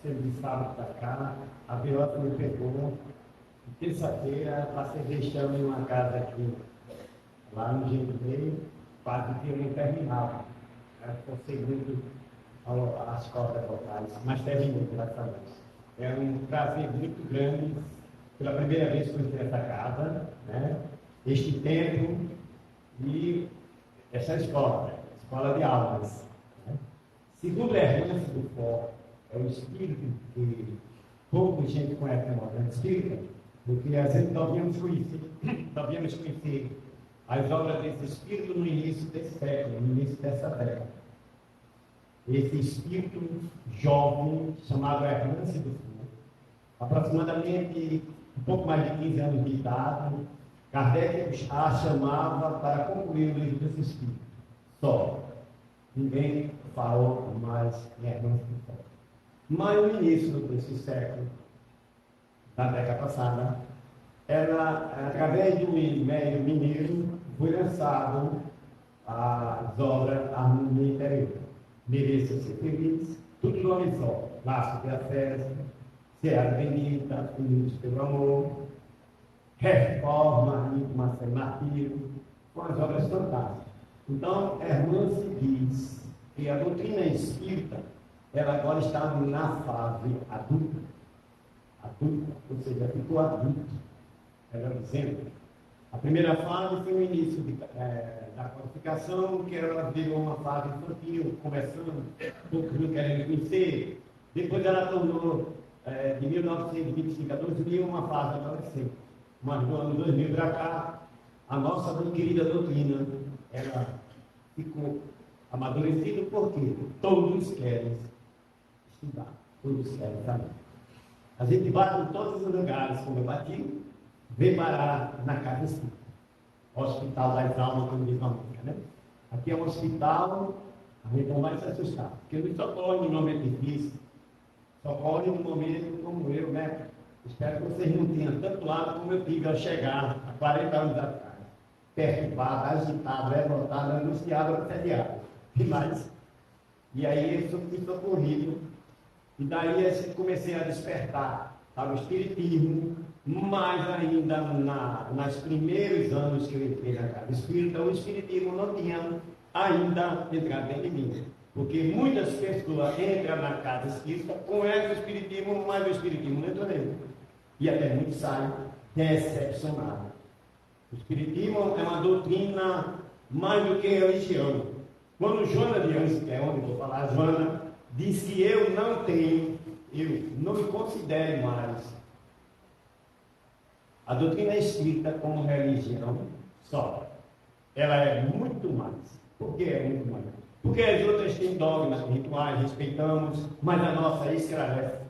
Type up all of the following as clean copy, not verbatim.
sendo de sábado para cá, a virose me pegou. Terça-feira, passei deixando em uma casa aqui, lá no Gentilei, quase que eu não terminava. Forcei muito as cordas vocais, mas terminei, graças a Deus. É um prazer muito grande, pela primeira vez conhecer essa casa, né? Este templo e essa escola de almas. Né? Segundo a Hermância do Forte, é o espírito que pouca gente conhece na movimento espírita, porque a gente só viemos conhecer as obras desse espírito no início desse século, no início dessa década. Esse espírito jovem, chamado Hermância do Forte, aproximadamente um pouco mais de 15 anos de idade, Kardec a chamava para concluir o livro desse espírito. Só. Ninguém falou mais em Hermância do Forte. Mas no início desse século, da década passada, ela, através do médium mineiro, foi lançado as obras Harmonia Interior. Mereça ser feliz, tudo nome só. Laço de acesso, Seara Bendita, Unidos pelo Amor, Reforma, Íntima Sem Martírio, com as obras fantásticas. Então, Hermância diz que a doutrina espírita, ela agora está na fase adulta, ou seja, ficou adulto. Ela dizendo, a primeira fase foi o início da qualificação, que ela virou uma fase infantil, conversando, pouco não querendo conhecer. Depois ela tornou, de 1925 a 2000, uma fase adolescente. Mas no ano 2000 para cá, a nossa querida doutrina, ela ficou amadurecida, porque todos querem estudar, todos querem saber. A gente bate em todos os lugares, como eu bati, vem parar na casa espírita. Hospital das Almas, como diz a música, né? Aqui é um hospital, a gente não vai se assustar, porque não socorre no momento difícil, socorre no momento como eu, né? Espero que vocês não tenham tanto lado como eu tive ao chegar há 40 anos atrás. Perturbado, agitado, revoltado, angustiado, assediado. E mais. E aí eu fui socorrido. E daí eu comecei a despertar para o espiritismo, mas ainda nos primeiros anos que eu entrei na casa espírita, o espiritismo não tinha ainda entrado dentro de mim. Porque muitas pessoas entram na casa espírita, conhecem o espiritismo, mas o espiritismo não entrou nele. E até muitos saem decepcionados. O espiritismo é uma doutrina mais do que religião. Quando Joana de Anjos, que é onde eu vou falar, Joana, diz que eu não me considero mais a doutrina espírita como religião só. Ela é muito mais. Por que é muito mais? Porque as outras têm dogmas, rituais, respeitamos, mas a nossa esclarece,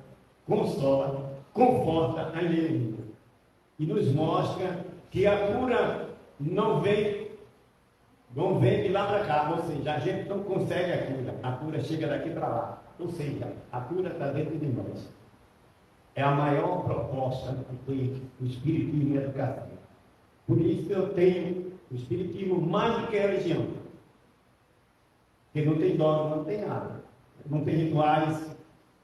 consola, conforta a inimiga. E nos mostra que a cura não vem de lá para cá, ou seja, a gente não consegue a cura chega daqui para lá. Ou seja, a cura está dentro de nós. É a maior proposta que tem o espiritismo educativo. Por isso eu tenho o espiritismo mais do que a religião. Porque não tem dogma, não tem nada. Não tem rituais,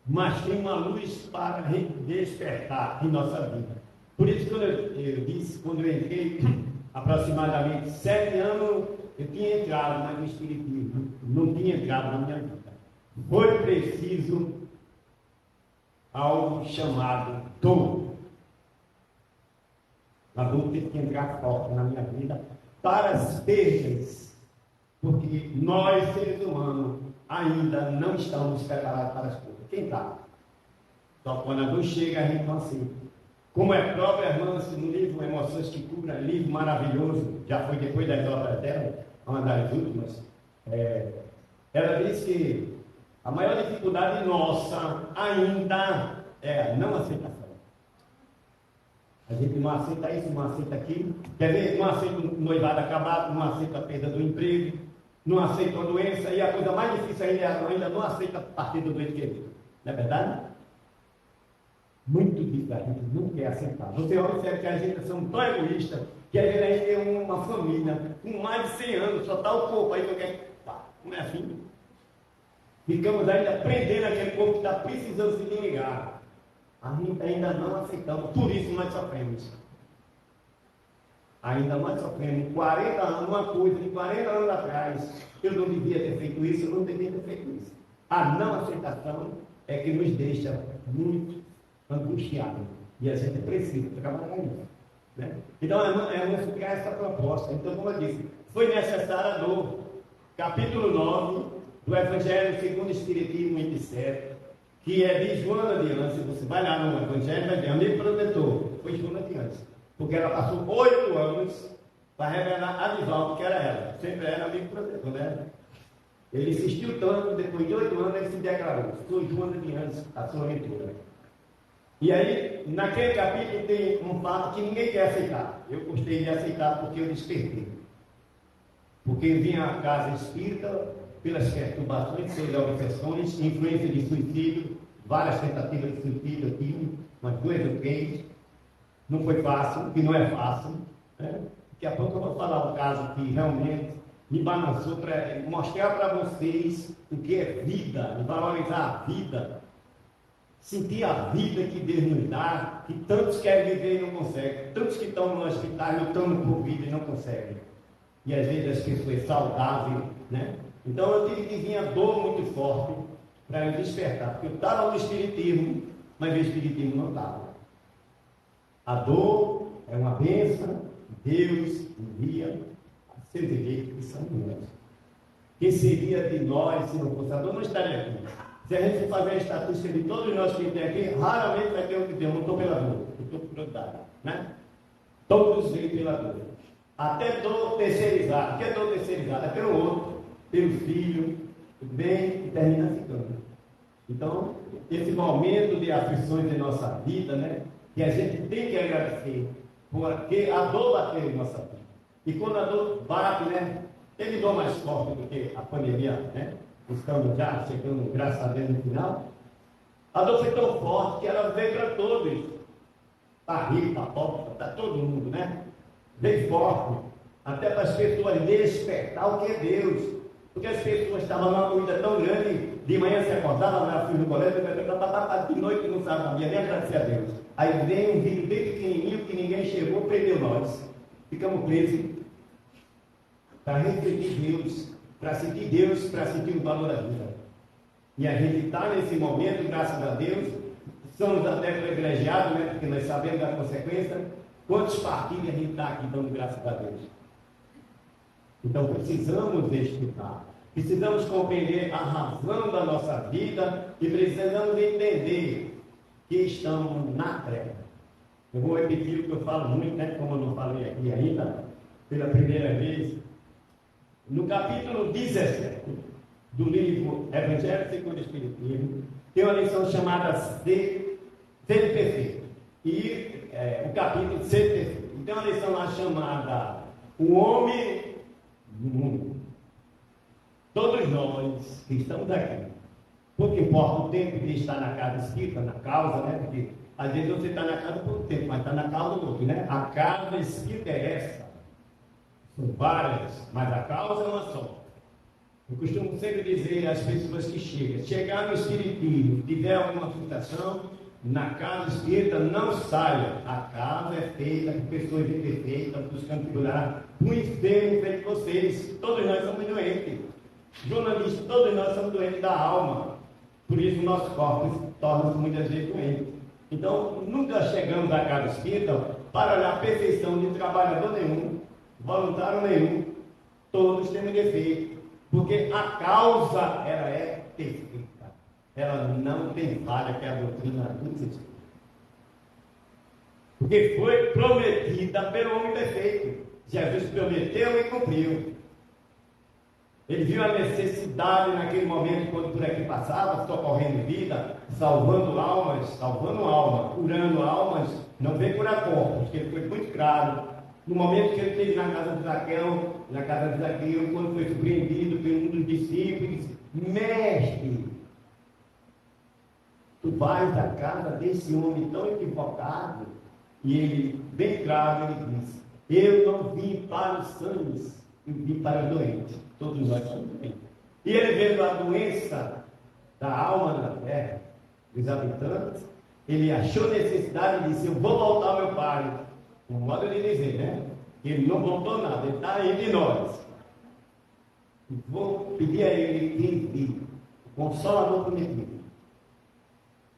mas tem uma luz para despertar em nossa vida. Por isso, quando eu disse, quando eu entrei, aproximadamente 7 anos, eu tinha entrado no espiritismo, não tinha entrado na minha vida. Foi preciso algo chamado dor. A dor teve que entrar forte na minha vida para as perdas, porque nós, seres humanos, ainda não estamos preparados para as coisas. Quem está? Só quando a dor chega, a gente não aceita. Como é própria irmã no livro Emoções que Curam, livro maravilhoso, já foi depois das obras dela, uma das últimas. Ela diz que a maior dificuldade nossa ainda é a não aceitação. A gente não aceita isso, não aceita aquilo. Quer ver? Não aceita o noivado acabado, não aceita a perda do emprego, não aceita a doença, e a coisa mais difícil ainda não aceita a partida do ente querido. Não é verdade? Muito difícil, a gente não quer aceitar. Você observa que a gente somos tão egoístas que a gente tem uma família com mais de 100 anos, só está o corpo aí, não quer. Não é assim. Ficamos ainda prendendo aquele povo que está precisando se desligar. A gente ainda não aceitamos, por isso nós sofremos. Ainda nós sofremos 40 anos, uma coisa de 40 anos atrás. Eu não devia ter feito isso, eu não devia ter feito isso. A não aceitação é que nos deixa muito angustiados. E a gente precisa trabalhar nisso. Né? Então, é ficar essa proposta. Então, como eu disse, foi necessária a dor. Capítulo 9 do Evangelho segundo o Espiritismo, 27, que é de Joana de Ânsia. Você vai lá no Evangelho, vai ver, amigo protetor, foi Joana de Ânsia. Porque ela passou 8 anos para revelar a Divaldo, que era ela. Sempre era amigo protetor, né? Ele insistiu tanto, depois de 8 anos ele se declarou: sou Joana de Ânsia, a sua aventura. E aí, naquele capítulo tem um fato que ninguém quer aceitar. Eu gostei de aceitar porque eu despertei. Porque vinha à casa espírita pelas perturbações, pelas obsessões, influência de suicídio, várias tentativas de suicídio aqui, umas 2 ou 3. Não foi fácil, que não é fácil. Né? Daqui a pouco eu vou falar um caso que realmente me balançou para mostrar para vocês o que é vida, valorizar a vida, sentir a vida que Deus nos dá, que tantos querem viver e não conseguem, tantos que estão no hospital lutando por vida e não conseguem. E às vezes as pessoas saudáveis, né? Então eu tive que vir a dor muito forte para eu despertar, porque eu estava no Espiritismo, mas o Espiritismo não estava. A dor é uma bênção, Deus envia a seus eleitos que são nós. Que seria de nós se não fosse a dor? Não estaria aqui. Se a gente fazer a estatística de todos nós que tem aqui, raramente vai ter um que diz: eu não estou pela dor, eu estou por prioridade, né? Todos vêm pela dor. Até dor terceirizada. O que é dor terceirizada? É pelo outro, pelo filho, bem, e termina ficando. Então, esse momento de aflições em nossa vida, né? Que a gente tem que agradecer, porque a dor bateu em nossa vida. E quando a dor bate, né? Teve dor mais forte do que a pandemia, né? Estamos já chegando, graças a Deus, no final. A dor foi tão forte que ela veio para todos. Está rico, está pobre, está todo mundo, né? Veio forte. Até para as pessoas despertar o que é Deus. Porque as pessoas estavam numa corrida tão grande, de manhã se acordavam, na fila do colégio, de noite não sabia nem agradecer a Deus. Aí vem um vídeo bem pequenininho que ninguém chegou, prendeu nós. Ficamos presos para refletir Deus, para sentir o valor da vida. E a gente está nesse momento, graças a Deus, somos até privilegiados, né? Porque nós sabemos da consequência. Quantos partidos a gente está aqui dando graças a Deus? Então precisamos estudar, precisamos compreender a razão da nossa vida e precisamos entender que estamos na treva. Eu vou repetir o que eu falo muito, né? Como eu não falei aqui ainda, pela primeira vez. No capítulo 17 do livro Evangelho segundo o Espiritismo, tem uma lição chamada Ser Perfeito. E o capítulo Ser Perfeito. E tem uma lição lá chamada O Homem no Mundo. Todos nós que estamos aqui, pouco importa o tempo de estar na casa espírita, na causa, né? Porque às vezes você está na casa por um tempo, mas está na causa do outro, né? A casa espírita é essa. São várias, mas a causa é uma só. Eu costumo sempre dizer às pessoas que chegar no Espiritismo, tiver alguma frustração, na casa espírita não saia. A casa é feita por pessoas imperfeitas, buscando figurar um enfermo feito de vocês. Todos nós somos doentes. Jornalistas, todos nós somos doentes da alma. Por isso o nosso corpo torna-se muitas vezes doente. Então, nunca chegamos à casa espírita para olhar a perfeição de trabalhador nenhum, voluntário nenhum. Todos temos defeito, porque a causa ela é perfeita. Ela não tem falha, que é a doutrina do Espírito. Porque foi prometida pelo homem perfeito. Jesus prometeu e cumpriu. Ele viu a necessidade naquele momento, quando por aqui passava, socorrendo vida, salvando almas, curando almas. Não veio curar corpos, porque ele foi muito claro. No momento que ele esteve na casa de Zaqueu, quando foi surpreendido por um dos discípulos, mestre, tu vais à casa desse homem tão equivocado? E ele, bem claro, ele disse: eu não vim para os sãos, eu vim para os doentes. Todos nós somos doentes. E ele vendo a doença da alma na terra, dos habitantes, ele achou necessidade e disse: eu vou voltar ao meu pai. Um modo de dizer, né? Ele não voltou nada, ele está entre nós. Vou pedir a ele que envie o Consolador prometido.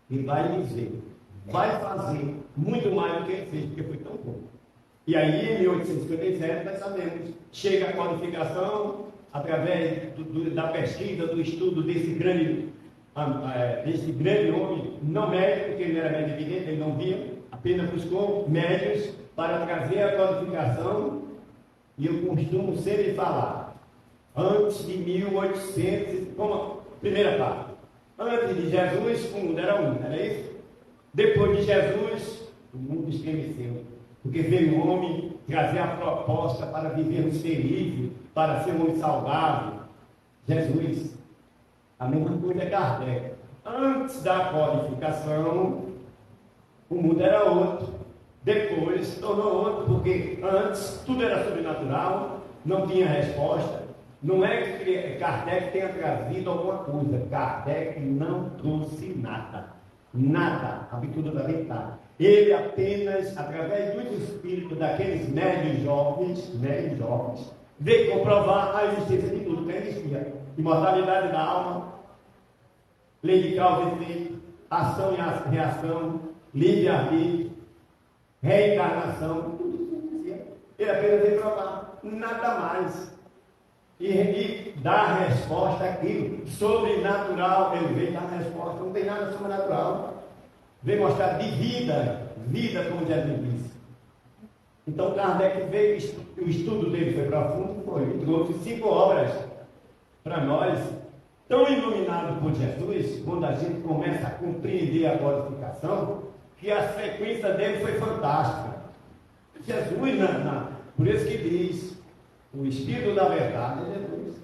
E vai dizer, vai fazer muito mais do que ele fez, porque foi tão bom. E aí, em 1857, nós sabemos, chega a codificação através da pesquisa, do estudo desse grande homem, não médico, porque ele era médio evidente, ele não via, apenas buscou médios para trazer a codificação. E eu costumo sempre falar, antes de 1800, como primeira parte, antes de Jesus, o mundo era um, era isso? Depois de Jesus, o mundo estremeceu, porque veio o homem trazer a proposta para vivermos felizes, para ser um homem saudável. Jesus, a mesma coisa é Kardec. Antes da codificação, o mundo era outro. Depois se tornou outro, porque antes tudo era sobrenatural, não tinha resposta. Não é que Kardec tenha trazido alguma coisa. Kardec não trouxe nada. Nada, absolutamente nada. Ele apenas, através dos espíritos daqueles médios jovens, veio comprovar a existência de tudo que existia. Imortalidade da alma, lei de causa e efeito, ação e reação, livre-arbítrio, reencarnação, tudo isso existia. Ele apenas veio provar, nada mais. E dar resposta àquilo sobrenatural. Ele veio dar resposta, não tem nada sobrenatural. Veio mostrar de vida, como Jesus disse. Então Kardec veio, o estudo dele foi profundo, foi, trouxe 5 obras para nós, tão iluminados por Jesus, quando a gente começa a compreender a codificação, que a sequência dele foi fantástica. Jesus, por isso que diz, o Espírito da Verdade é Jesus.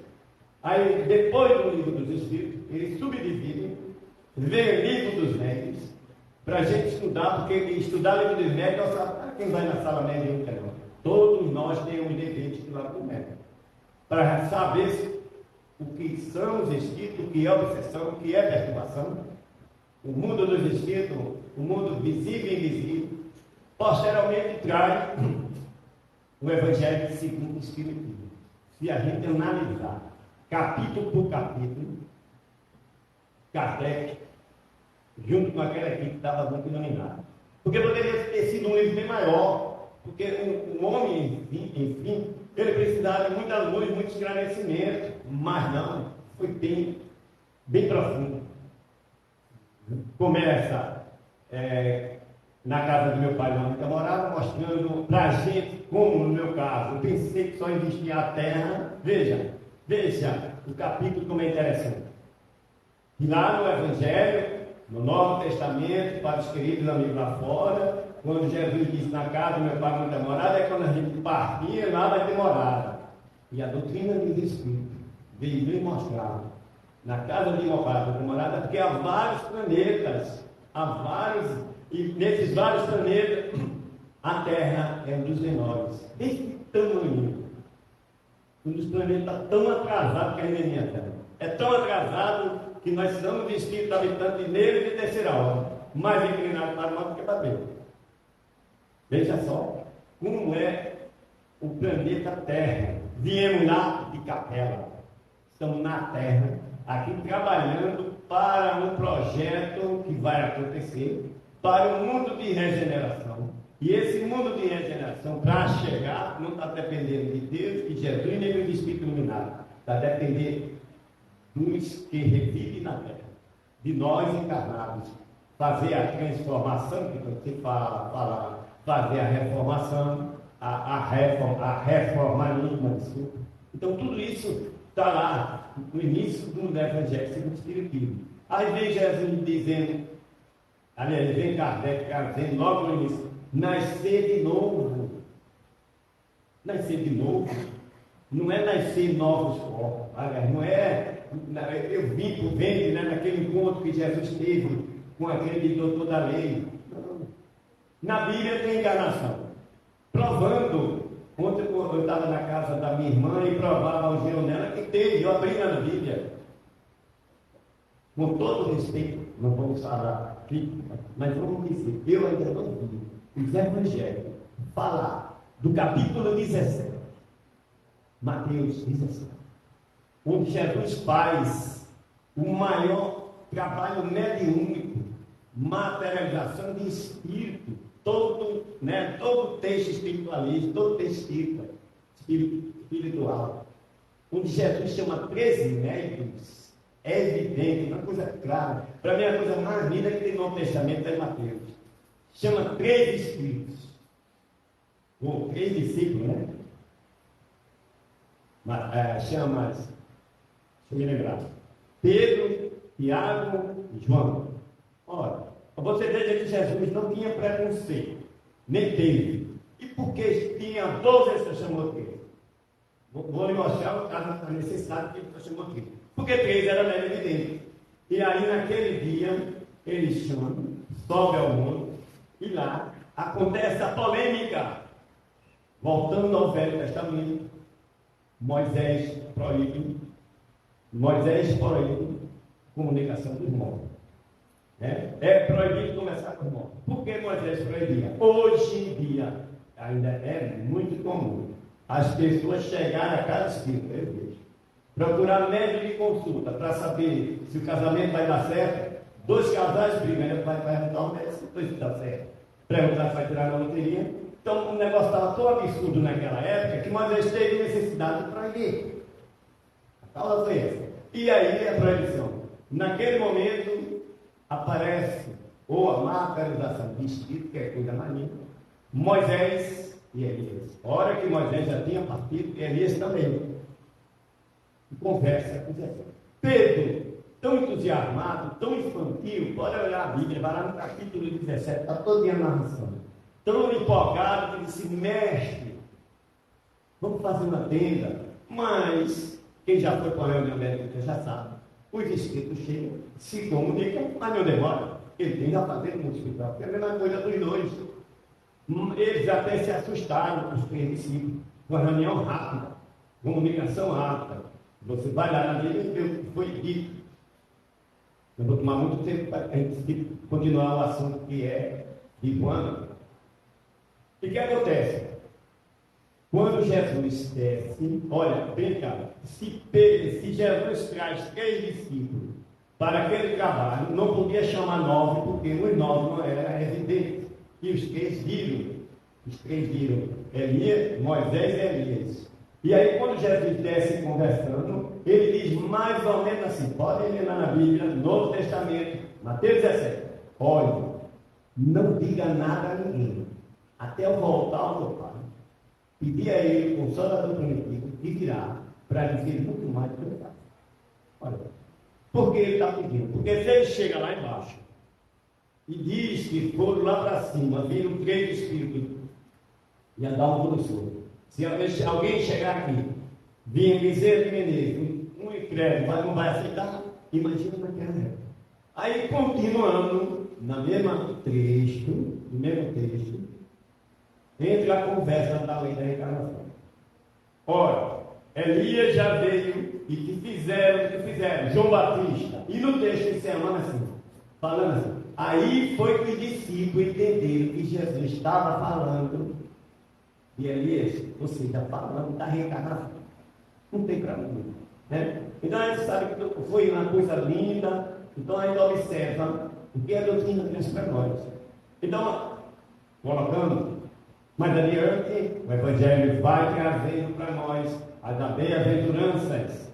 Aí, depois do livro dos Espíritos, ele subdivide, vê o livro dos médios, para a gente estudar, porque estudar o livro dos médios, quem vai na sala médica não. Todos nós temos dever de estudar o médico, para saber o que são os espíritos, o que é obsessão, o que é perturbação, o mundo dos espíritos, o mundo visível e invisível. Posteriormente traz o Evangelho segundo o Espiritismo. Se a gente analisar capítulo por capítulo, Kardec, junto com aquela equipe que estava muito iluminada. Porque poderia ter sido um livro bem maior, porque o homem, enfim, ele precisava de muita luz, muito esclarecimento, mas não, foi bem profundo. Começa na casa do meu pai, onde eu morava, mostrando para a gente, como no meu caso, eu pensei que só existia a terra. Veja o capítulo como é interessante. E lá no Evangelho, no Novo Testamento, para os queridos amigos lá fora, quando Jesus disse: na casa do meu pai não tem morada, é quando a gente partia, lá vai ter morada. E a doutrina dos Espíritos veio mostrar, na casa de meu pai não tem morada, porque há vários planetas, e nesses vários planetas, a Terra é um dos menores, desse tamanho. Um dos planetas está tão atrasado que a gente nem a Terra. É tão atrasado que nós somos de espírito habitante nele de terceira ordem, mais inclinado para o mal do que para Deus. Veja só como é o planeta Terra. Viemos lá de Capela, estamos na Terra, aqui trabalhando para um projeto que vai acontecer, para um mundo de regeneração. E esse mundo de regeneração, para chegar, não está dependendo de Deus, de Jesus, nem do Espírito iluminado. Está dependendo dos que revivem na terra, de nós encarnados, fazer a transformação, que você fala, fazer a reformação, a reforma. Então tudo isso está lá no início do Evangelho segundo o Espiritismo. Aí vem Jesus dizendo, aliás, vem Kardec dizendo logo no início: nascer de novo. Nascer de novo não é nascer novos corpos, aliás, não é. Eu vim por dentro, né, naquele encontro que Jesus teve com aquele doutor da lei. Não. Na Bíblia tem encarnação, provando. Ontem eu estava na casa da minha irmã e provava o gelo nela que teve, eu abri na Bíblia. Com todo respeito, não vamos falar crítica, mas vamos dizer, eu ainda não vi os evangelhos falar do capítulo 17, Mateus 17, onde Jesus faz o maior trabalho mediúnico, materialização de espírito, todo texto espiritualista, todo texto espiritual, onde Jesus chama 13 médicos. É evidente, uma coisa clara. Para mim, a coisa mais linda que tem no Novo Testamento é Mateus. Chama 3 espíritos. Ou 3 discípulos, né? Chama, deixa eu me lembrar. Pedro, Tiago e João. Olha, você veja que Jesus não tinha preconceito, nem teve. E por que tinha 12, ele chamou 3? Vou lhe mostrar o caso necessário que ele chamou 3. Porque 3 era mais evidente. E aí, naquele dia, ele chama, sobe ao mundo, e lá acontece a polêmica. Voltando ao Velho Testamento, Moisés proíbe comunicação com os mortos. É proibido conversar com os mortos. Por que Moisés proibia? Hoje em dia, ainda é muito comum as pessoas chegarem a cada espírito, procurar médico de consulta para saber se o casamento vai dar certo. 2 casais brigam, vai perguntar o médico se dá certo. Perguntar se vai tirar a loteria. Então o negócio estava tão absurdo naquela época que Moisés teve necessidade de proibir. A causa foi essa. E aí a proibição. Naquele momento aparece ou a materialização de espírito, que é coisa mais linda, Moisés e Elias. A hora que Moisés já tinha partido, Elias também. Conversa com Jesus. Pedro, tão entusiasmado, tão infantil, pode olhar a Bíblia, vai lá no capítulo 17, está toda a narração. Tão empolgado que disse: mestre, vamos fazer uma tenda. Mas, quem já foi para a reunião médica já sabe, os espíritos chegam, se comunicam, mas não demora. Ele tem a fazer no hospital, porque é a mesma coisa dos 2. Eles até se assustaram, os 3 discípulos, com a reunião rápida, comunicação rápida. Você vai lá na Bíblia e vê o que foi dito. Eu vou tomar muito tempo para a gente continuar o assunto que é de quando. E o que acontece? Quando Jesus desce, olha, bem cá, se Jesus traz 3 discípulos para aquele trabalho, não podia chamar 9, porque os 9 não eram evidentes. E os 3 viram Elias, Moisés e Elias. E aí, quando Jesus desce conversando, ele diz mais ou menos assim, pode ler lá na Bíblia, Novo Testamento, Mateus 17, olha, não diga nada a ninguém, até eu voltar ao meu Pai. Pedir a ele, o Consolador Primitivo, que virá para dizer muito mais do que eu faço. Olha, por que ele está pedindo? Porque se ele chega lá embaixo e diz que foram lá para cima, viram 3 espíritos, ia dar um professor. Se alguém chegar aqui, vir Bezerra de Menezes, um incrédulo, não vai aceitar, imagina naquela época. Aí, continuando, no mesmo texto, entra a conversa da lei da reencarnação. Ora, Elias já veio e que fizeram, João Batista. E no texto encerrando assim, falando assim, aí foi que os discípulos entenderam que Jesus estava falando. E Elias, você está falando da reencarnação. Não tem para mim. Né? Então a gente sabe que foi uma coisa linda. Então a gente observa o que a doutrina diz para nós. Então, colocando mais adiante, o Evangelho vai trazendo para nós as bem-aventuranças.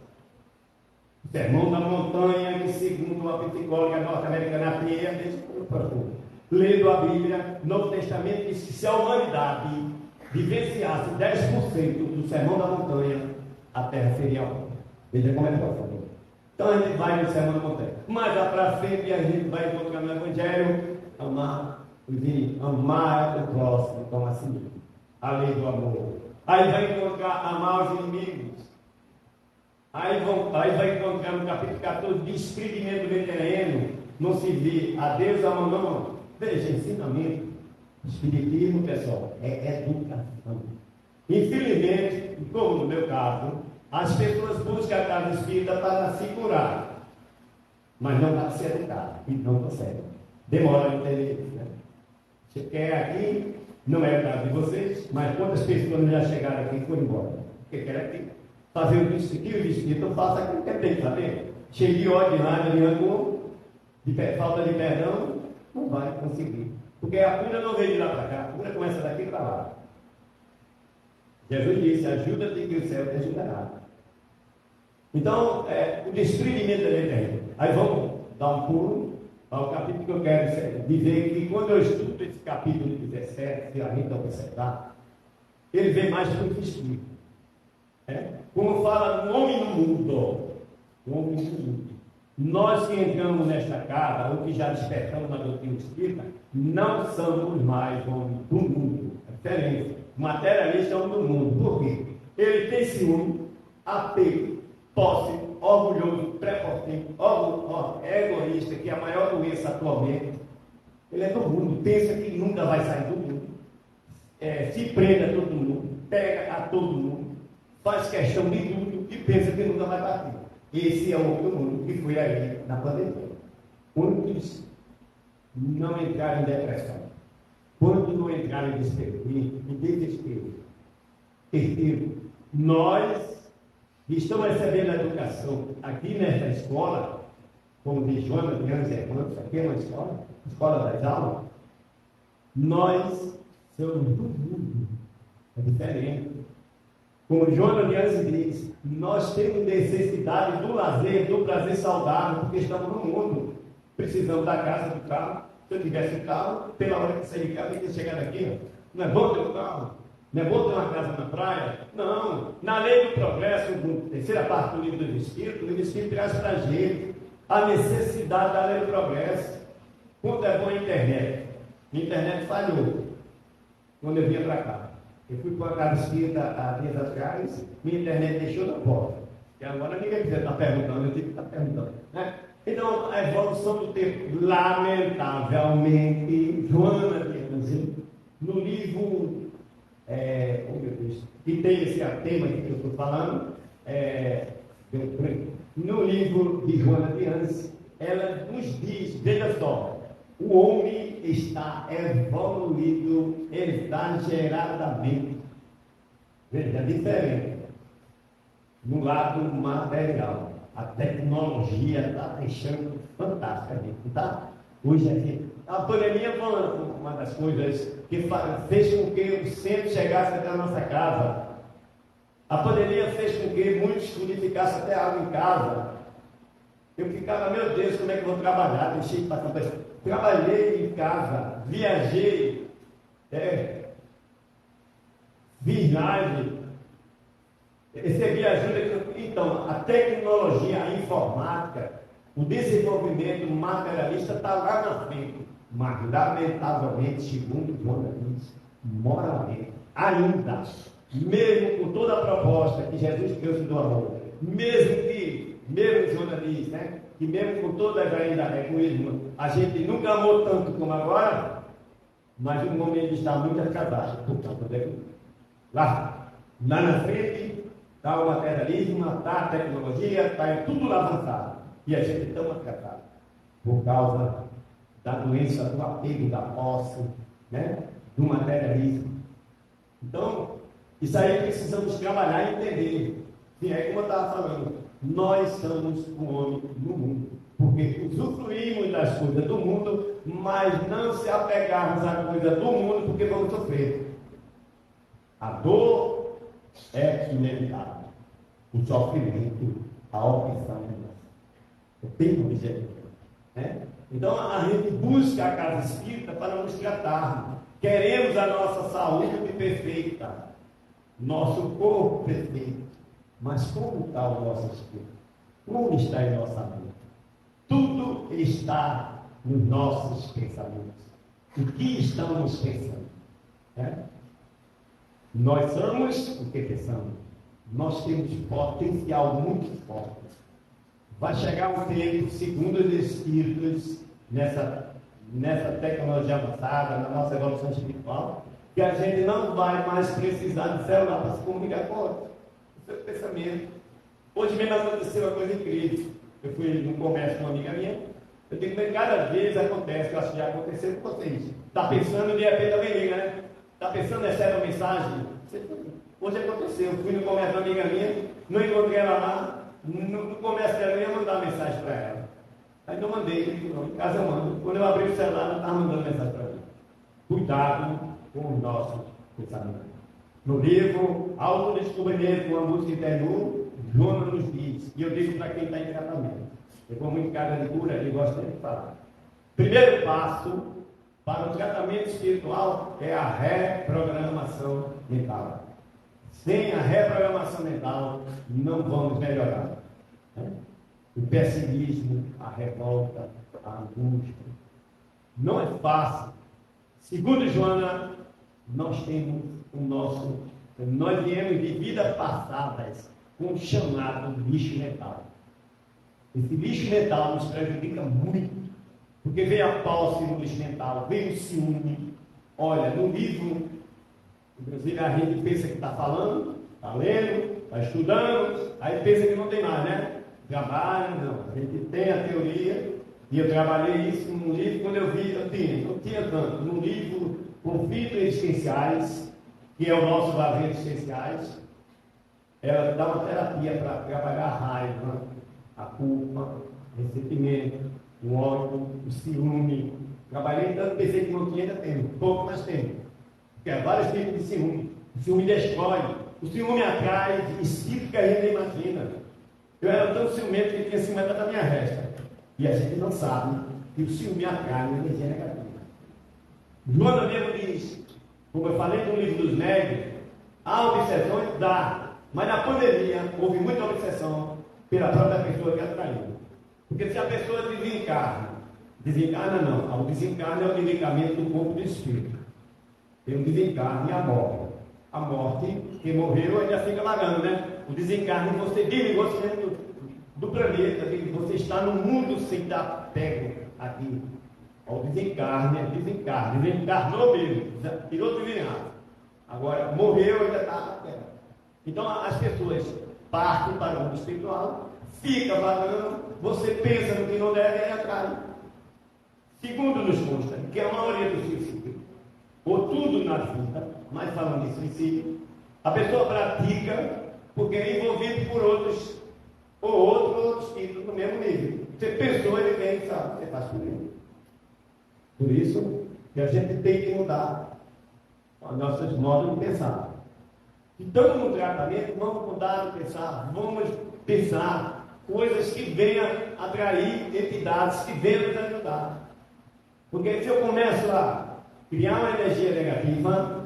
O Sermão da Montanha, que segundo a psicóloga norte-americana Pia, deixa eu profundo. Lendo a Bíblia, Novo Testamento diz que se a humanidade vivenciasse 10% do Sermão da Montanha, a Terra seria outra. Veja como é profundo. Então a gente vai no Sermão da Montanha. Mas lá para frente a gente vai encontrar no Evangelho amar o próximo como a si mesmo. A lei do amor. Aí vai encontrar amar os inimigos. Aí vai encontrar no capítulo 14 desprendimento do terreno. Não se vê a Deus a mamão. Veja, ensinamento. Espiritismo, pessoal, é educação. Infelizmente, como no meu caso, as pessoas buscam a casa espírita para se curar. mas não para ser educado, e não consegue. Demora a entender isso, né? Você quer aqui, não é o caso de vocês, mas quantas pessoas já chegaram aqui e foram embora? Porque quer aqui fazer o que o Espírito faça aquilo que tem que saber. Cheio de ódio, de raiva, de rancor, falta de perdão, não vai conseguir. Porque a cura não veio de lá para cá, a cura começa daqui para lá. Jesus disse: ajuda-te que o céu te ajudará. Então, o desprendimento da lei. Aí vamos dar um pulo ao capítulo que eu quero dizer que quando eu estudo esse capítulo 17, se a gente observar, ele vem mais do espírito. Como fala no homem no mundo, o homem no mundo. Nós que entramos nesta casa, ou que já despertamos na doutrina espírita, não somos mais homens do mundo. É diferente. Materialista é homem do mundo. Por quê? Ele tem ciúme, apego, posse, orgulhoso, prepotente, egoísta, que é a maior doença atualmente. Ele é do mundo, pensa que nunca vai sair do mundo, se prende a todo mundo, pega a todo mundo, faz questão de tudo e pensa que nunca vai partir. Esse é o homem do mundo que foi aí na pandemia. Quantos não entraram em depressão? Quantos não entraram em desespero? Terceiro, nós que estamos recebendo a educação aqui nesta escola, como diz Jonas, minhas irmãs, aqui é uma escola das aulas, nós somos do mundo, é diferente. Como Jonas Dias diz, nós temos necessidade do lazer, do prazer saudável, porque estamos no mundo. Precisamos da casa, do carro. Se eu tivesse um carro, pela hora que sair de casa, eu ia chegar daqui. Não é bom ter um carro? Não é bom ter uma casa na praia? Não. Na lei do progresso, na terceira parte do livro do Espírito, o livro do Espírito traz para a gente a necessidade da lei do progresso. Quando é bom a internet? A internet falhou quando eu vinha para cá. Eu fui para a casa espírita há dias atrás, minha internet deixou na porta. E agora ninguém precisa estar perguntando, eu tenho que estar perguntando. Né? Então, a evolução do tempo, lamentavelmente, Joana Dias, no livro, que tem esse tema que eu estou falando, no livro de Joana Dias, ela nos diz, veja só, o homem está evoluído exageradamente. Veja, diferente. No lado material. A tecnologia está deixando fantástica, gente, tá? Hoje a pandemia foi uma das coisas que fez com que o centro chegasse até a nossa casa. A pandemia fez com que muitos purificassem até água em casa. Eu ficava, meu Deus, como é que eu vou trabalhar? Deixei de passar para isso. Trabalhei em casa, viajei, viagem, recebi ajuda. Então, a tecnologia, a informática, o desenvolvimento materialista está lá na frente, mas lamentavelmente, segundo Joana diz, moralmente, ainda, mesmo com toda a proposta que Jesus trouxe do amor, mesmo Joana diz, né? Que mesmo com todas ainda egoísmo, a gente nunca amou tanto como agora, mas o momento está muito atrasado. Lá na frente está o materialismo, está a tecnologia, está tudo lá avançado. E a gente está atrasado por causa da doença do apego, da posse, né? Do materialismo. Então, isso aí precisamos trabalhar e entender. Sim, é como eu estava falando. Nós somos o homem no mundo, porque usufruímos das coisas do mundo, mas não se apegarmos à coisa do mundo, porque vamos sofrer. A dor é inevitável, o sofrimento, a opção é nossa. Eu tenho misericórdia. Né? Então a gente busca a casa espírita para nos tratarmos. Queremos a nossa saúde perfeita, nosso corpo perfeito. Mas como está o nosso espírito? Como está em nossa mente? Tudo está nos nossos pensamentos. O que estamos pensando? Nós somos o que pensamos. Nós temos potencial muito forte. Vai chegar um tempo, segundo os espíritos, nessa tecnologia avançada, na nossa evolução espiritual, que a gente não vai mais precisar de celular para se comunicar com outros. Seu pensamento. Hoje mesmo aconteceu uma coisa incrível. eu fui num comércio com uma amiga minha, eu digo que cada vez acontece, eu acho que já aconteceu com vocês. Está pensando, de repente alguém liga, né? Está pensando, recebe uma mensagem. Hoje aconteceu, eu fui no comércio com uma amiga minha, não encontrei ela lá, no comércio dela eu ia mandar uma mensagem para ela. Aí não mandei, em casa eu mando. Quando eu abri o celular, ela estava mandando mensagem para mim. Cuidado com o nosso pensamento. No livro Autodescobrimento, uma música interior, Jonas nos diz, e eu digo para quem está em tratamento. Eu vou muito cara de cura e gosto de falar. Primeiro passo para o tratamento espiritual é a reprogramação mental. Sem a reprogramação mental, não vamos melhorar. Né? O pessimismo, a revolta, a angústia. Não é fácil. Segundo Joana, nós viemos de vidas passadas com o chamado lixo mental. Esse lixo mental nos prejudica muito, porque vem a posse no lixo mental, vem o ciúme. Olha, no livro, inclusive a gente pensa que está falando, está lendo, está estudando, aí pensa que não tem mais, né? Trabalho, não. A gente tem a teoria, e eu trabalhei isso num livro, quando eu vi, eu tinha tanto, num livro Conflitos Existenciais, que é o nosso vazio existenciais, ela dá uma terapia para trabalhar a raiva, a culpa, o ressentimento, o ódio, o ciúme. Trabalhei tanto, pensei que não tinha, ainda tempo, pouco mais tempo. Porque há vários tipos de ciúme. O ciúme destrói, o ciúme atrai espírito que a gente nem imagina. Eu era tão ciumento que tinha 50 da minha resta. E a gente não sabe que o ciúme atrai uma energia negativa. Joana mesmo diz, como eu falei no livro dos médios, há obsessões, dá. Mas na pandemia houve muita obsessão pela própria pessoa que atraiu. Porque se a pessoa desencarna não. O desencarne é o desligamento do corpo do espírito. Tem o desencarne e a morte. A morte, quem morreu ainda fica vagando, né? O desencarne, você desligou-se do planeta, você está no mundo sem estar pego aqui. O desencarne, desencarnou mesmo, tirou do virado. Agora, morreu ainda está na terra. Então, as pessoas partem para o mundo espiritual, fica vagando, você pensa no que não deve e atrai. Segundo nos consta, que a maioria dos suicídios, ou tudo na vida, mas falando de suicídio, a pessoa pratica porque é envolvido por outros, ou outros espíritos no mesmo nível. Você pensou, ele vem e sabe, você faz por ele. Por isso que a gente tem que mudar os nossos modos de pensar. Se estamos no tratamento, vamos mudar de pensar, vamos pensar coisas que venham atrair entidades que venham nos ajudar. Porque se eu começo a criar uma energia negativa,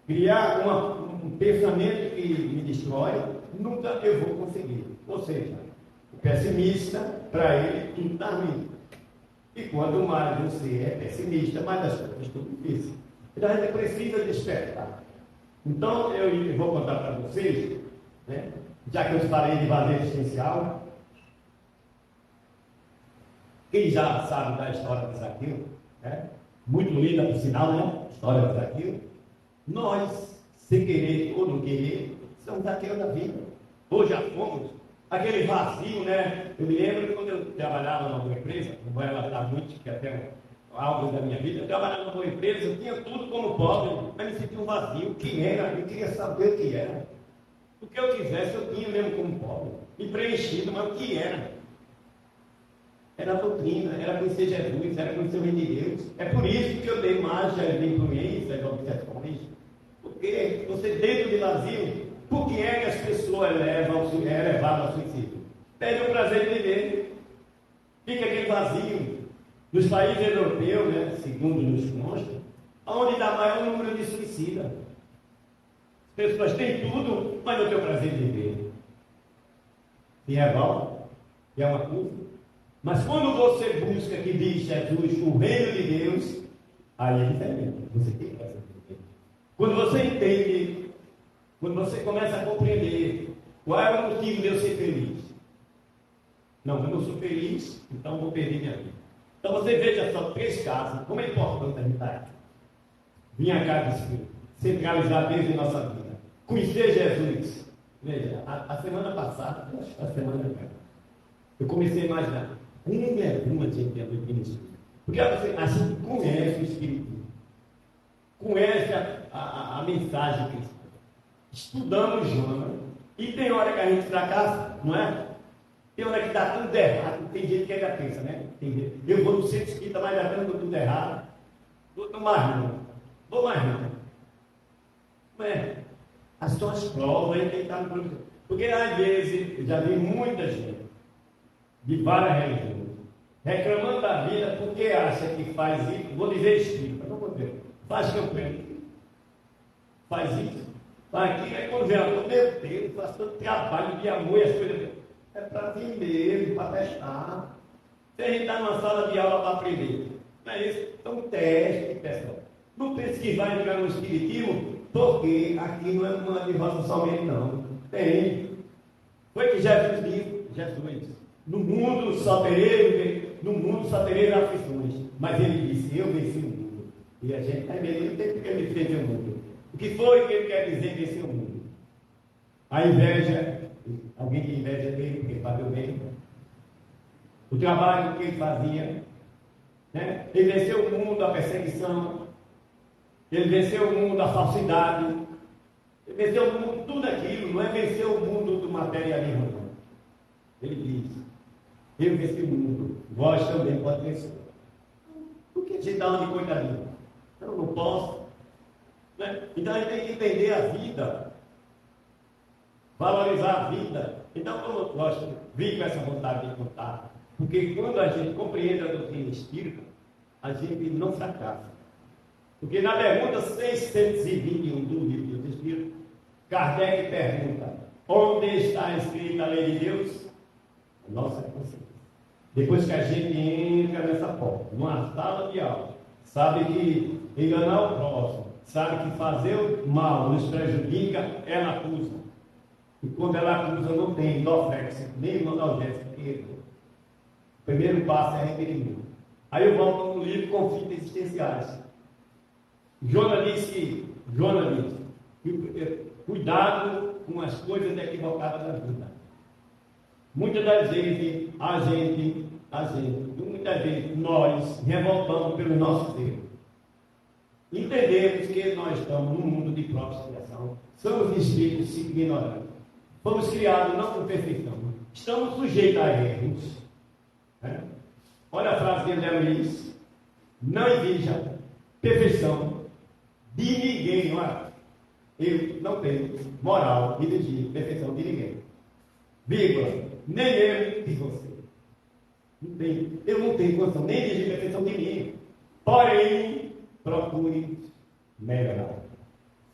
criar um pensamento que me destrói, nunca eu vou conseguir. Ou seja, o pessimista, para ele, tudo está ruim. E quanto mais você é pessimista, mais as coisas estão difíceis. Então a gente precisa despertar. Então eu vou contar para vocês, né, já que eu falei de vazio existencial, quem já sabe da história de Zaqueu, né? Muito linda por sinal, né? História de Zaqueu. Nós, sem querer ou não querer, somos Zaqueu da vida. Ou já fomos. Aquele vazio, né? Eu me lembro que quando eu trabalhava numa empresa, não vou relatar muito, que até algo da minha vida, eu trabalhava numa empresa, eu tinha tudo como pobre, mas me sentia um vazio. O que era? Eu queria saber o que era. O que eu quisesse, eu tinha mesmo como pobre. Me preenchido, mas o que era? Era a doutrina, era conhecer Jesus, era conhecer o reino de Deus. É por isso que eu dei margem às influências, às obsessões. Porque você dentro de vazio, por que é que as pessoas levavam ao suicídio? Perde o prazer de viver. Fica aquele vazio. Nos países europeus, né, segundo nos consta, onde dá maior número de suicidas. As pessoas têm tudo, mas não têm o prazer de viver. Se revolta, que é uma coisa. Mas quando você busca, que diz Jesus, o reino de Deus, aí é diferente. Você tem prazer de viver. Quando você entende, quando você começa a compreender qual é o motivo de eu ser feliz. Não, eu não sou feliz, então vou perder minha vida. Então você veja só 3 casos, como é importante a gente estar aqui. Vinha cá de Espírito, centralizar Deus em nossa vida. Conhecer Jesus. Veja, a semana passada, a semana Eu comecei a imaginar como é bom a gente ter a doutrina espírita. Porque a gente conhece o Espiritismo, conhece a mensagem cristã. Estudamos Jonas, e tem hora que a gente fracassa, não é? Tem hora que dá tudo errado, tem gente que ainda pensa, né? Eu vou no centro espírita, mas já dando tudo errado. Vou mais não. Vou mais não. Não é? As suas provas aí tem que estar no professor. Porque às vezes, eu já vi muita gente de várias religiões reclamando da vida porque acha que faz isso, vou dizer espírita, não vou dizer, faz campanha, faz isso, faz aquilo, é quando vem a meu Deus, faz tanto trabalho de amor e as coisas. É para vir mesmo, para testar. Se a gente está numa sala de aula para aprender, não é isso? Então teste, pessoal. Não pense que vai entrar no Espiritismo, porque aqui não é uma de rosa somente, não. Tem. Foi que Jesus disse, Jesus, no mundo só tereis aflições. Mas ele disse, eu venci o mundo. E a gente também não tem porque ele fez o mundo. O que foi que ele quer dizer vencer o mundo? A inveja, alguém que inveja dele porque fazia o bem. O trabalho que ele fazia, né? Ele venceu o mundo da perseguição, ele venceu o mundo da falsidade, ele venceu o mundo, tudo aquilo, não é vencer o mundo do materialismo, não. Ele diz, eu venci o mundo, vós também pode vencer. Por que a gente dá uma de coitadinho? Eu não posso. Né? Então a gente tem que entender a vida, valorizar a vida. Então, como eu gosto, vim com essa vontade de contar, porque quando a gente compreende a doutrina espírita, a gente não fracassa. Porque na pergunta 621 do Livro dos Espíritos, Kardec pergunta: onde está escrita a lei de Deus? Nossa consciência. Depois que a gente entra nessa porta, numa sala de aula, sabe que enganar o próximo, sabe que fazer o mal nos prejudica, ela acusa. E quando ela acusa, não tem endoflexo, nem monalgésico. O primeiro passo é arrependimento. Aí eu volto no livro Conflitos Existenciais. Jonas disse, cuidado com as coisas equivocadas da vida. Muitas das vezes, muitas vezes nós revoltamos pelos nossos erros. Entendemos que nós estamos num mundo de própria expiação. Somos espíritos ignorantes. Fomos criados não com perfeição. Estamos sujeitos a erros. Né? Olha a frase de André Luiz: não exija perfeição de ninguém. Olha, eu não tenho moral de exigir perfeição de ninguém. Vírgula, nem eu de você. Eu não tenho condição nem de exigir perfeição de mim. Porém, procure melhorar.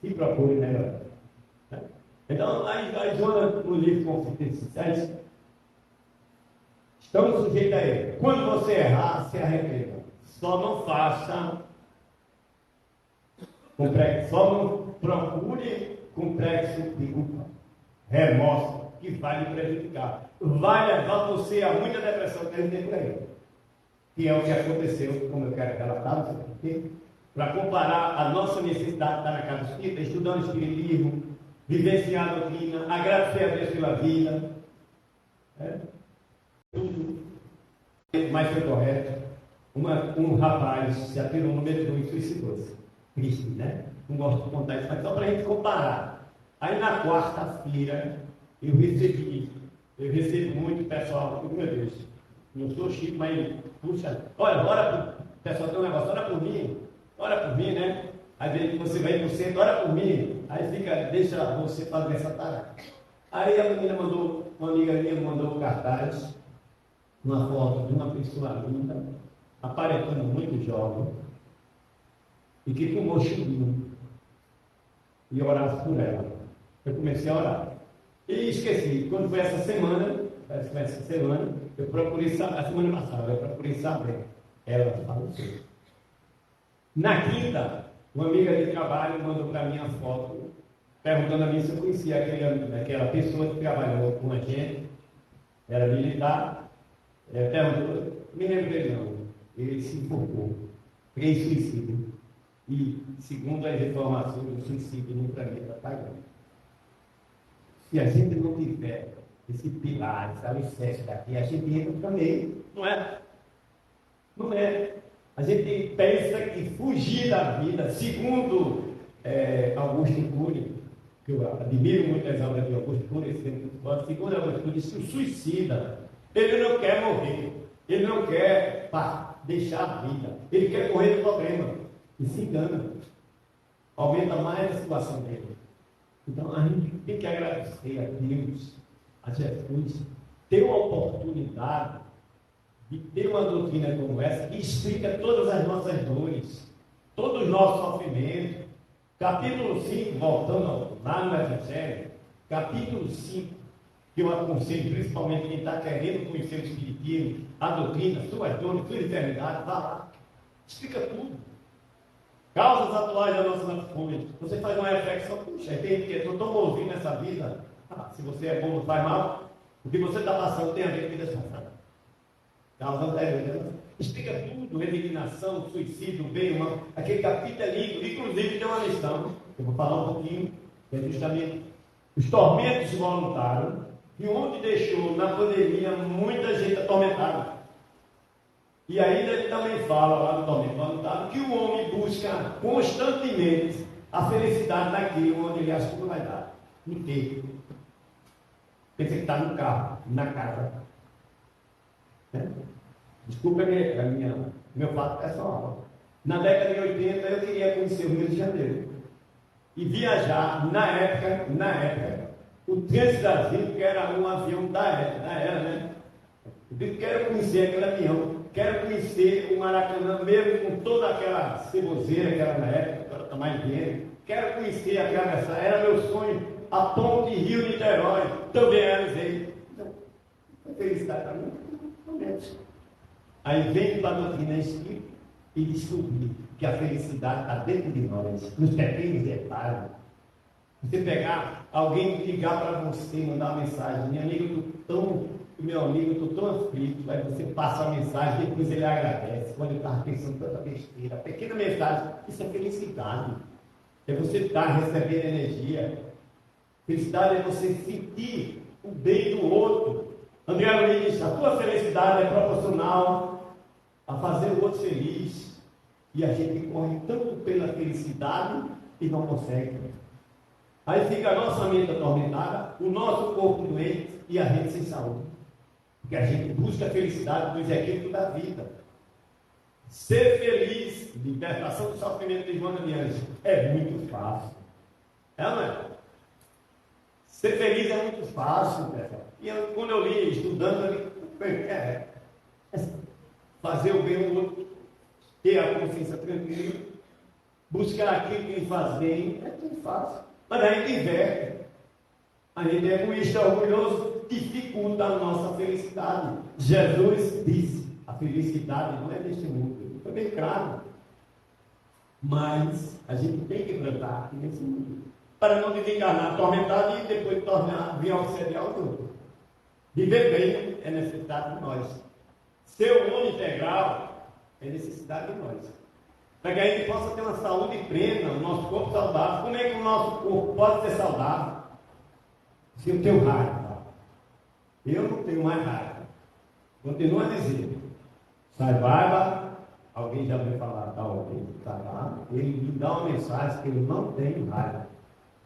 E procure melhorar. Então, aí Jonas, no livro Conflitos Existenciais, estamos sujeitos a ele. Quando você errar, se arrependa. Só não faça só não procure complexo de culpa, remorso, que vai lhe prejudicar. Vai levar você a muita depressão que a gente tem por aí. Que é o que aconteceu, como eu quero relatar, para comparar a nossa necessidade de estar na casa espírita, estudando espiritismo, vivenciar a doutrina, agradecer a Deus pela vida. Tudo. Mas foi correto. Um rapaz se atirou no metrô e suicidou-se. Triste, né? Não gosto de contar isso, mas só para a gente comparar. Aí na quarta-feira eu recebo muito pessoal, meu Deus, não sou chique, mas puxa, olha, ora, o pessoal tem um negócio, ora por mim, né? Às vezes você vai no centro, ora por mim, aí fica, deixa você fazer essa tarefa. Aí a menina mandou, uma amiga minha mandou um cartaz, uma foto de uma pessoa linda, aparentando muito jovem, e que tomou chuvinho, e orasse por ela. Eu comecei a orar. E esqueci, quando foi essa semana, eu procurei saber, a semana passada, eu procurei saber. Ela faleceu. Na quinta, uma amiga de trabalho mandou para mim a foto, perguntando a mim se eu conhecia aquela pessoa que trabalhou com a gente, era militar, perguntou, me lembrei não, ele se enforcou, fez suicídio. E, segundo as informações, o suicídio no planeta está grande. Se a gente não tiver esse pilar, esse alicerce daqui, a gente entra também, não é? Não é. A gente pensa que fugir da vida, segundo Augusto Cury, que eu admiro muito as obras de Augusto Cury, segundo Augusto Cury, se suicida, ele não quer morrer, ele não quer deixar a vida, ele quer correr do problema, e se engana, aumenta mais a situação dele. Então a gente tem que agradecer a Deus, a Jesus, ter uma oportunidade de ter uma doutrina como essa que explica todas as nossas dores, todos os nossos sofrimentos. Capítulo 5, voltando lá no Evangelho, capítulo 5, que eu aconselho principalmente quem está querendo conhecer o Espiritismo, a doutrina, suas dores, suas enfermidades, vá lá, explica tudo. Causas atuais da nossa nação. Você faz uma reflexão, puxa, eu estou ouvindo nessa vida. Se você é bom, não faz mal. O que você está passando tem a ver com a vida passada. Causas anteriores. Explica tudo, resignação, suicídio, bem, mal. Aquele capítulo é lindo, inclusive tem uma lição. Eu vou falar um pouquinho, que é justamente os tormentos voluntários, que onde deixou na pandemia muita gente atormentada. E ainda ele também fala lá no tormento voluntário que o homem busca constantemente a felicidade naquilo onde ele acha que não vai dar. Em quê? Pensa que está no carro, na casa. Desculpa meu fato pessoal. Na década de 80 eu queria conhecer o Rio de Janeiro. E viajar, na época, o Transbrasil, que era um avião da era, né? Eu quero conhecer aquele avião. Quero conhecer o Maracanã mesmo com toda aquela ceboseira que era na época, agora está mais dinheiro. Quero conhecer era meu sonho, a ponte Rio-Niterói, também realizei. Então, felicidade para mim, realmente. Aí vem para a doutrina espírita e descobrir que a felicidade está dentro de nós, nos pequenos detalhes. Você pegar, alguém ligar para você, mandar uma mensagem, meu amigo, eu estou tão aflito, aí você passa a mensagem, depois ele agradece, quando ele estava pensando tanta besteira, pequena mensagem, isso é felicidade, é você estar recebendo energia, felicidade é você sentir o bem do outro. André Luiz diz, a tua felicidade é proporcional a fazer o outro feliz, e a gente corre tanto pela felicidade e não consegue. Aí fica a nossa mente atormentada, o nosso corpo doente e a gente sem saúde. Porque a gente busca a felicidade nos equívocos da vida. Ser feliz, libertação do sofrimento de Joana de Anjos, é muito fácil. É ou não é? Ser feliz é muito fácil, pessoal. E quando eu li, estudando, fazer o bem ao outro, ter a consciência tranquila, buscar aquilo que faz bem, é tudo fácil. Mas a gente inverte. A gente é egoísta, orgulhoso, dificulta a nossa felicidade. Jesus disse, a felicidade não é deste mundo. Foi bem claro. Mas a gente tem que plantar aqui nesse mundo. Para não desenganar, atormentar e depois vir auxiliar o outro. Viver bem é necessidade de nós. Ser o homem integral é necessidade de nós. Para que a gente possa ter uma saúde plena, o nosso corpo saudável. Como é que o nosso corpo pode ser saudável? Se eu tenho raiva, eu não tenho mais raiva. Continua a dizer, sai raiva, alguém já veio falar, alguém está lá, ele me dá uma mensagem que eu não tenho raiva.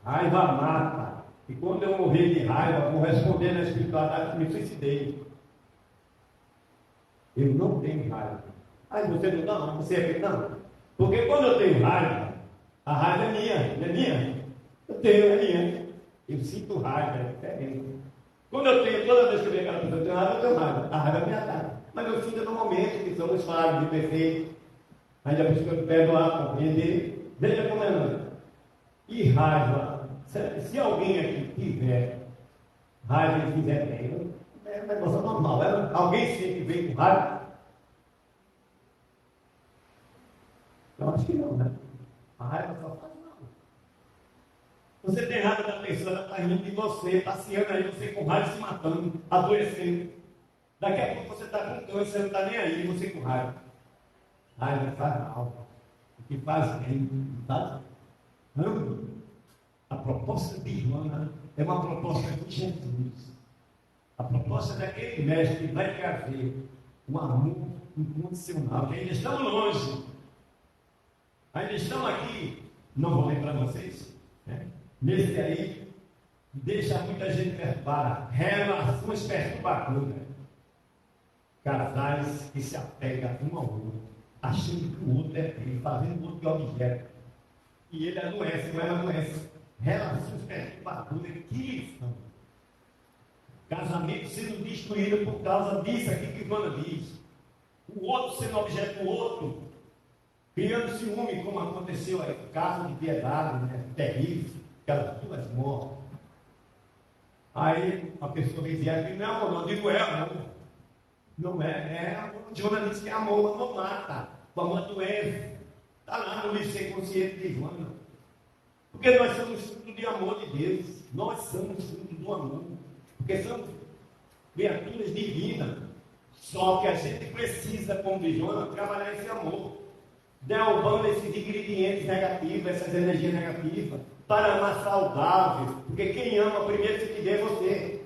Raiva mata. E quando eu morrer de raiva, vou responder na espiritualidade que me suicidei. Eu não tenho raiva. Aí você não dá, não, você é não. Porque quando eu tenho raiva, a raiva é minha, não é minha? Eu tenho, é minha. Eu sinto raiva, é diferente. Quando eu tenho, toda vez que eu vejo aquela pessoa, eu tenho raiva. A raiva me ataca. Mas eu sinto no momento que somos falhos, imperfeitos. Ainda buscando perdoar, compreender. Veja como é, não. E raiva. Se alguém aqui tiver raiva e fizer bem, é um negócio normal. Alguém sempre vem com raiva? Eu acho que não, né? A raiva só faz mal. Você tem raiva da pessoa, ela está rindo de você, passeando aí, você com raiva se matando, adoecendo. Daqui a pouco você está com câncer, você não está nem aí, você com raiva. Raiva faz mal. O que faz bem, tá? Não. A proposta de Joana é uma proposta de Jesus. A proposta daquele mestre vai trazer um amor incondicional, que ainda estão longe, ainda estão aqui, não vou ler para vocês, né? Nesse aí, deixa muita gente perturbada, relações perturbadoras, casais que se apegam um ao outro, achando que o outro é dele, fazendo o outro de objeto, e ele adoece, ou ela adoece, relações perturbadoras, que são casamento sendo destruído por causa disso aqui que Ivana diz, o outro sendo objeto do outro, criando ciúme, como aconteceu aí, caso de Piedade, né? Terrível, aquelas duas mortes. Aí a pessoa dizia que não, amor, não digo é amor. Não é amor. Jonas disse que é amor, amor mata, o amor adoece. Está lá no livro Ser Consciente de Ivana. Porque nós somos fruto de amor de Deus, nós somos fruto do amor, porque somos criaturas divinas. Só que a gente precisa, como diz Jonas, trabalhar esse amor, derrubando esses ingredientes negativos, essas energias negativas, para amar saudável, porque quem ama primeiro se te vê você.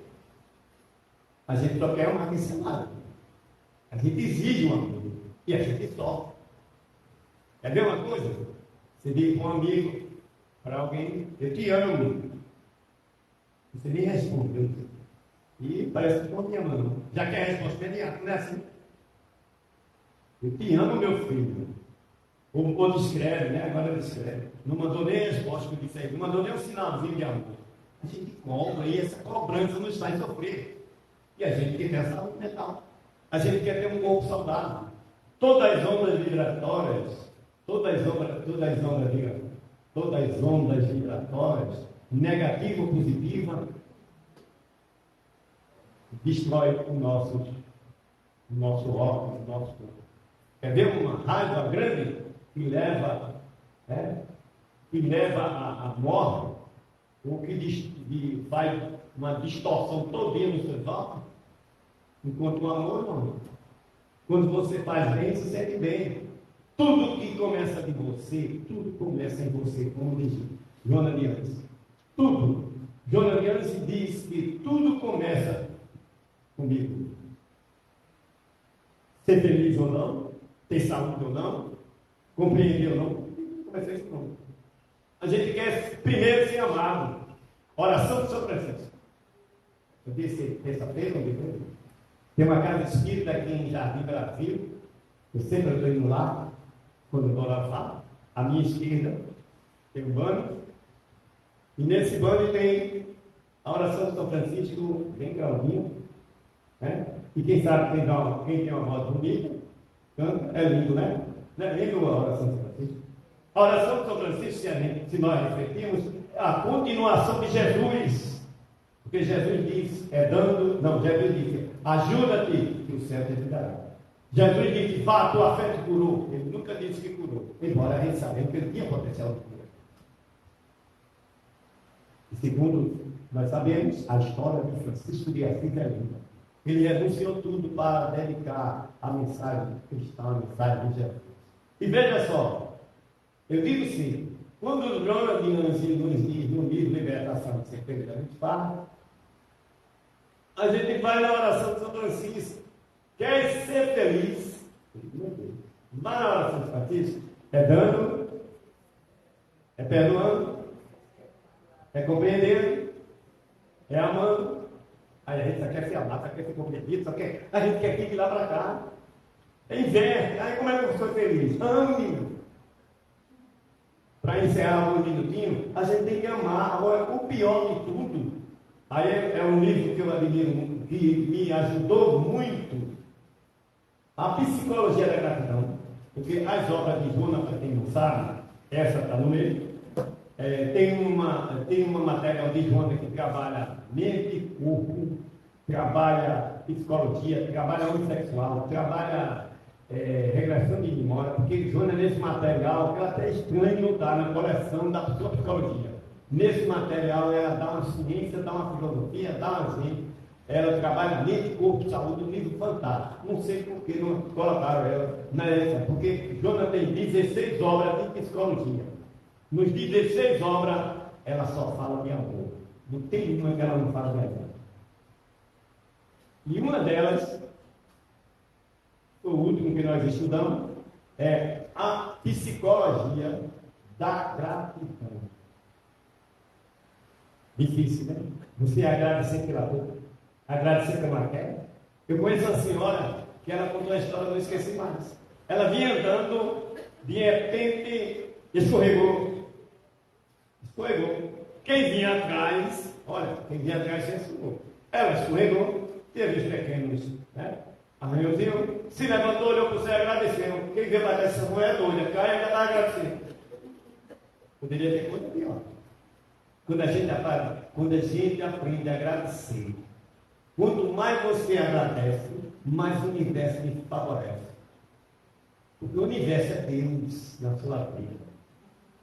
A gente só quer amar quem se ama. A gente exige um amor e a gente sofre. Quer ver uma coisa? Você diz para um amigo, para alguém, eu te amo. Você nem responde. E parece que não te amando. Já quer a resposta imediata, não é assim? Eu te amo, meu filho. Ou descreve, né? Agora descreve. Não mandou nem a resposta que eu disse aí, não mandou nem um sinalzinho de amor. A gente cobra e essa cobrança nos faz sofrer. E a gente quer ter a saúde mental. A gente quer ter um corpo saudável. Todas as ondas vibratórias, todas as ondas vibratórias, negativa ou positiva, destrói o nosso órgão, o nosso corpo. Quer ver uma raiva grande que leva à morte, ou que faz uma distorção todinha nos seus órgãos? Enquanto o amor não. Quando você faz bem, se sente bem. Tudo que começa de você, tudo começa em você, como diz Jonas de Anjos. Tudo. Jonas de Anjos diz que tudo começa comigo. Ser feliz ou não, ter saúde ou não, compreender ou não, não começa isso não. A gente quer primeiro ser amado. Oração do São Francisco. Eu disse terça-feira, tem uma casa espírita aqui em Jardim Brasil. Eu sempre estou indo lá, quando eu vou lá falo. À minha esquerda tem um banho. E nesse banho tem a oração do São Francisco, bem calminho. Né? E quem sabe quem tem uma voz bonita, canta, é lindo, né? Não é lindo a oração do São Francisco? A oração do São Francisco, se nós refletirmos, é a continuação de Jesus. Porque Jesus diz, Jesus disse, ajuda-te, que o céu te ajudará. Jesus disse, vá, tua fé te curou. Ele nunca disse que curou, embora a gente sabemos que ele tinha potencial de cura. E segundo nós sabemos, a história de Francisco de Assis é linda. Ele renunciou tudo para dedicar a mensagem cristã, a mensagem de Jesus. E veja só, eu digo sim, quando o Jonas de Anjos nos diz no livro Libertação de Serpente, a gente fala, a gente vai na oração de São Francisco, quer ser feliz, vai na oração de São Francisco, é dando, é perdoando, é compreendendo, é amando. Aí a gente só quer ser amado, só quer ser compreendido, a gente quer ir de lá para cá. É inverno. Aí como é que eu sou feliz? Ame. Para encerrar um minutinho, a gente tem que amar. Agora, o pior de tudo, aí é um livro que eu admiro, que me ajudou muito, a Psicologia da Gratidão, porque as obras de Jonas, para quem não sabe, essa está no meio. Tem uma matéria de Jonas que trabalha mente e corpo, trabalha psicologia, trabalha homossexual, trabalha regressão de memória, porque Jonas, nesse material, ela até estranho não está na coleção da sua psicologia. Nesse material, ela dá uma ciência, dá uma filosofia, dá uma gente. Ela trabalha mente, corpo, saúde, um livro fantástico. Não sei por que não colocaram ela nessa, porque Jonas tem 16 obras de psicologia. Nos 16 obras, ela só fala de amor. Não tem uma que ela não fala de amor. E uma delas, o último que nós estudamos, é a psicologia da gratidão. Difícil, né? Você agradecer pela boca, agradecer pela queda. Eu conheço uma senhora que ela contou a história, não esqueci mais. Ela vinha andando, de repente escorregou. Quem vinha atrás, olha, quem vinha atrás se escorregou. Ela escorregou, teve os pequenos, né? Arranhãozinho, se levantou, olhou para o céu e agradeceu. Quem veio bater essa mulher doida, cai e ainda está agradecendo. Poderia ter coisa pior. Quando a gente aprende a agradecer, quanto mais você agradece, mais o universo te favorece. Porque o universo é Deus na sua vida.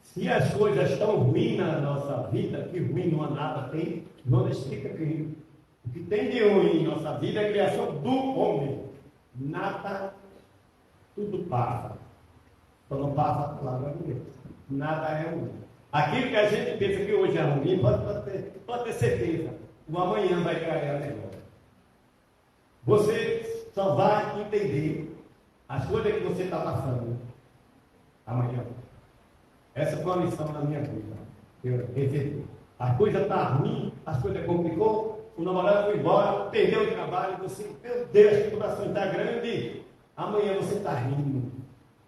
Se as coisas estão ruins na nossa vida, que ruim não há nada tem, João explica aqui. O que tem de ruim em nossa vida é a criação do homem. Nada, tudo passa. Só não passa a palavra de Deus. Nada é ruim. Aquilo que a gente pensa que hoje é ruim, pode ter certeza. O amanhã vai cair a melhor. Você só vai entender as coisas que você está passando amanhã. Essa foi uma missão na minha vida. Eu recebi. As coisas estão ruins, as coisas complicou, o namorado foi embora, perdeu o trabalho, você, meu Deus, a situação está grande. Amanhã você está rindo.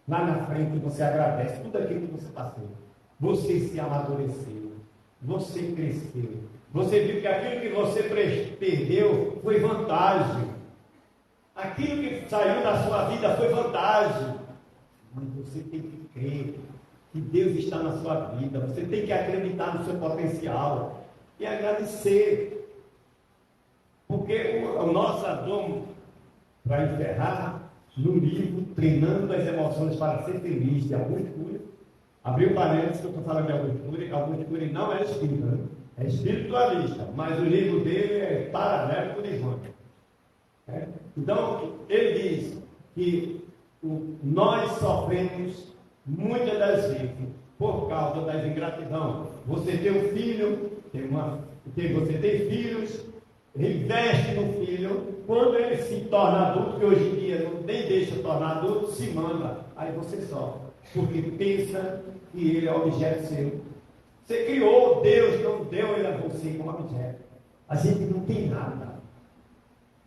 Lá na frente você agradece tudo aquilo que você passou. Você se amadureceu. Você cresceu. Você viu que aquilo que você perdeu foi vantagem. Aquilo que saiu da sua vida foi vantagem. Mas você tem que crer que Deus está na sua vida. Você tem que acreditar no seu potencial e agradecer. Porque o nosso dom, para encerrar, no livro Treinando as Emoções para Ser Feliz, de Augusto Cury, abriu parênteses que eu estou falando de Augusto Cury não é espírita, né? É espiritualista, mas o livro dele é paralelo com o Ivan. Então, ele diz que nós sofremos muitas das vezes por causa da ingratidão. Você tem um filho, você tem filhos, investe no filho, quando ele se torna adulto, que hoje em dia nem deixa tornar adulto, se manda, aí você sofre, porque pensa que ele é objeto seu. Você criou, Deus não deu ele a você como objeto. A gente não tem nada.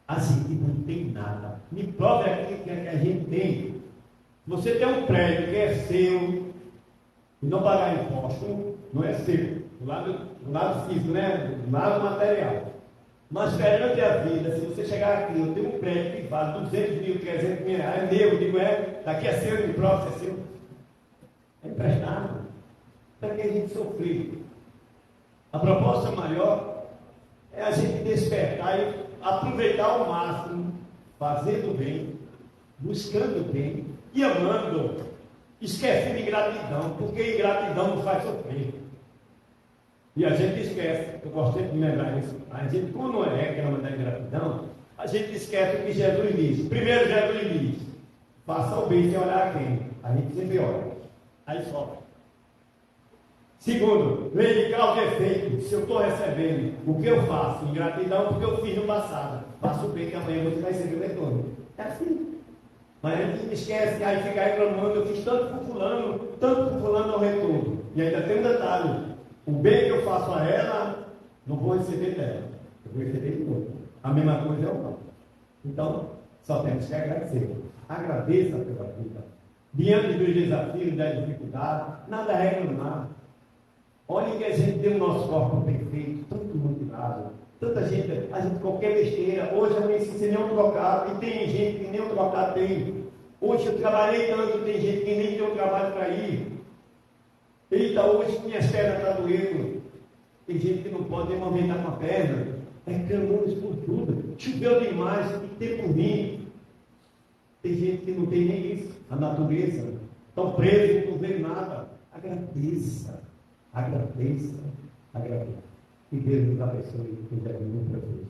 A gente não tem nada. Me prove aqui o que a gente tem. Você tem um prédio que é seu, e não pagar imposto, não é seu. Do lado físico, né? Do lado material. Mas perante a vida, se você chegar aqui, eu tenho um prédio que vale 200 mil, 300 mil reais, é meu, digo, daqui a seu, de próximo, é seu. É emprestado. Para que a gente sofrer? A proposta maior é a gente despertar e aproveitar ao máximo, fazendo bem, buscando bem e amando, esquecendo ingratidão, porque ingratidão nos faz sofrer. E a gente esquece, eu gosto sempre de lembrar isso, a gente, quando não é reclama da ingratidão, a gente esquece o que Jesus diz. Primeiro, Jesus diz: faça o bem sem olhar a quem. A gente sempre olha, aí sofre. Segundo, verificar o defeito. Se eu estou recebendo o que eu faço, ingratidão, porque eu fiz no passado, faço o bem que amanhã você vai receber o retorno. É assim. Mas a gente esquece, aí fica reclamando, eu fiz tanto por fulano ao retorno. E ainda tem um detalhe: o bem que eu faço a ela, não vou receber dela, eu vou receber de novo. A mesma coisa é o não. Então, só temos que agradecer. Agradeça pela vida. Diante dos desafios, das dificuldades, nada é reclamar. Olha que a gente tem o nosso corpo perfeito, tanto mutilado, tanta gente, a gente qualquer besteira. Hoje eu me sem nenhum trocado, e tem gente que nem um trocado tem. Hoje eu trabalhei tanto, tem gente que nem tem um trabalho para ir. Eita, hoje minhas pernas estão doendo. Tem gente que não pode nem movimentar com a perna. Reclamamos por tudo. Choveu demais, que tempo ruim. Tem gente que não tem nem isso. A natureza. Estão presos, não vê nada. Agradeça. Agradeça. Que Deus nos abençoe e nos ajude.